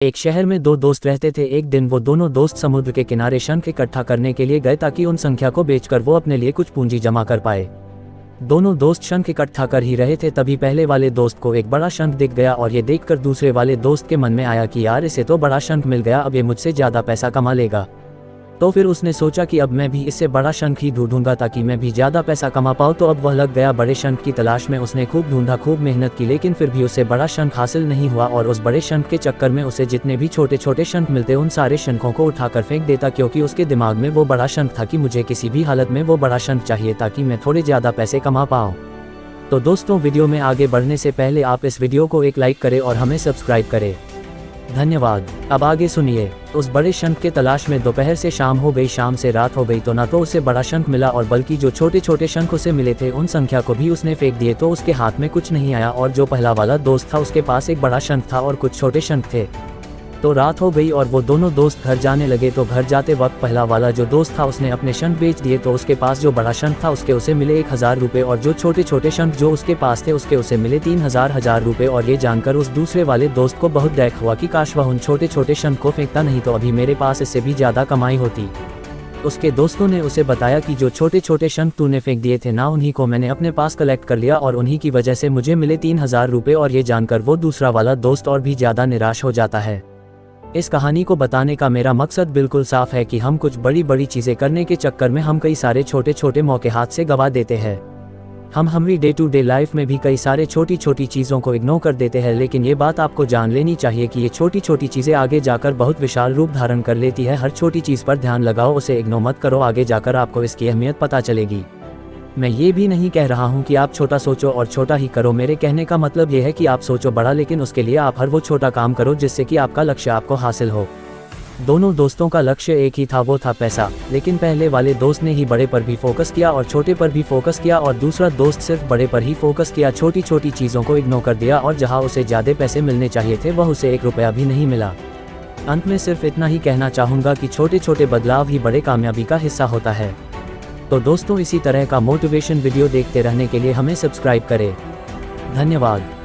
एक शहर में दो दोस्त रहते थे। एक दिन वो दोनों दोस्त समुद्र के किनारे शंख इकट्ठा करने के लिए गए ताकि उन संख्या को बेचकर वो अपने लिए कुछ पूंजी जमा कर पाए। दोनों दोस्त शंख इकट्ठा कर ही रहे थे, तभी पहले वाले दोस्त को एक बड़ा शंख दिख गया और ये देखकर दूसरे वाले दोस्त के मन में आया कि यार इसे तो बड़ा शंख मिल गया, अब ये मुझसे ज़्यादा पैसा कमा लेगा। तो फिर उसने सोचा कि अब मैं भी इससे बड़ा शंख ही ढूंढूंगा ताकि मैं भी ज़्यादा पैसा कमा पाऊँ। तो अब वह लग गया बड़े शंख की तलाश में। उसने खूब ढूंढा, खूब मेहनत की, लेकिन फिर भी उसे बड़ा शंख हासिल नहीं हुआ और उस बड़े शंख के चक्कर में उसे जितने भी छोटे छोटे शंख मिलते उन सारे शंखों को उठाकर फेंक देता, क्योंकि उसके दिमाग में वो बड़ा शंख था कि मुझे किसी भी हालत में वो बड़ा शंख चाहिए ताकि मैं थोड़े ज़्यादा पैसे कमा पाऊँ। तो दोस्तों, वीडियो में आगे बढ़ने से पहले आप इस वीडियो को एक लाइक करें और हमें सब्सक्राइब करें। धन्यवाद। अब आगे सुनिए। उस बड़े शंख के तलाश में दोपहर से शाम हो गई, शाम से रात हो गई, तो ना तो उसे बड़ा शंख मिला और बल्कि जो छोटे छोटे शंख उसे मिले थे उन संख्या को भी उसने फेंक दिए, तो उसके हाथ में कुछ नहीं आया। और जो पहला वाला दोस्त था उसके पास एक बड़ा शंख था और कुछ छोटे शंख थे। तो रात हो गई और वो दोनों दोस्त घर जाने लगे। तो घर जाते वक्त पहला वाला जो दोस्त था उसने अपने शंख बेच दिए, तो उसके पास जो बड़ा शंख था उसके उसे मिले 1000 रुपये और जो छोटे छोटे शंख जो उसके पास थे उसके उसे मिले 3000 रुपये। और ये जानकर उस दूसरे वाले दोस्त को बहुत दुख हुआ कि काश वह उन छोटे छोटे शंख को फेंकता, नहीं तो अभी मेरे पास इससे भी ज़्यादा कमाई होती। उसके दोस्तों ने उसे बताया कि जो छोटे छोटे शंख तूने फेंक दिए थे ना, उन्हीं को मैंने अपने पास कलेक्ट कर लिया और उन्हीं की वजह से मुझे मिले 3000 रुपये। और ये जानकर वो दूसरा वाला दोस्त और भी ज़्यादा निराश हो जाता है। इस कहानी को बताने का मेरा मकसद बिल्कुल साफ है कि हम कुछ बड़ी बड़ी चीज़ें करने के चक्कर में हम कई सारे छोटे छोटे मौके हाथ से गंवा देते हैं। हम हमारी डे टू डे लाइफ में भी कई सारे छोटी छोटी चीज़ों को इग्नोर कर देते हैं, लेकिन ये बात आपको जान लेनी चाहिए कि ये छोटी छोटी चीज़ें आगे जाकर बहुत विशाल रूप धारण कर लेती है। हर छोटी चीज़ पर ध्यान लगाओ, उसे इग्नोर मत करो, आगे जाकर आपको इसकी अहमियत पता चलेगी। मैं ये भी नहीं कह रहा हूँ कि आप छोटा सोचो और छोटा ही करो। मेरे कहने का मतलब ये है कि आप सोचो बड़ा, लेकिन उसके लिए आप हर वो छोटा काम करो जिससे कि आपका लक्ष्य आपको हासिल हो। दोनों दोस्तों का लक्ष्य एक ही था, वो था पैसा। लेकिन पहले वाले दोस्त ने ही बड़े पर भी फोकस किया और छोटे पर भी फोकस किया, और दूसरा दोस्त सिर्फ बड़े पर ही फोकस किया, छोटी छोटी चीज़ों को इग्नोर कर दिया। और जहाँ उसे ज़्यादा पैसे मिलने चाहिए थे वह उसे 1 रुपया भी नहीं मिला। अंत में सिर्फ इतना ही कहना चाहूँगा कि छोटे छोटे बदलाव ही बड़े कामयाबी का हिस्सा होता है। तो दोस्तों, इसी तरह का मोटिवेशन वीडियो देखते रहने के लिए हमें सब्सक्राइब करें। धन्यवाद।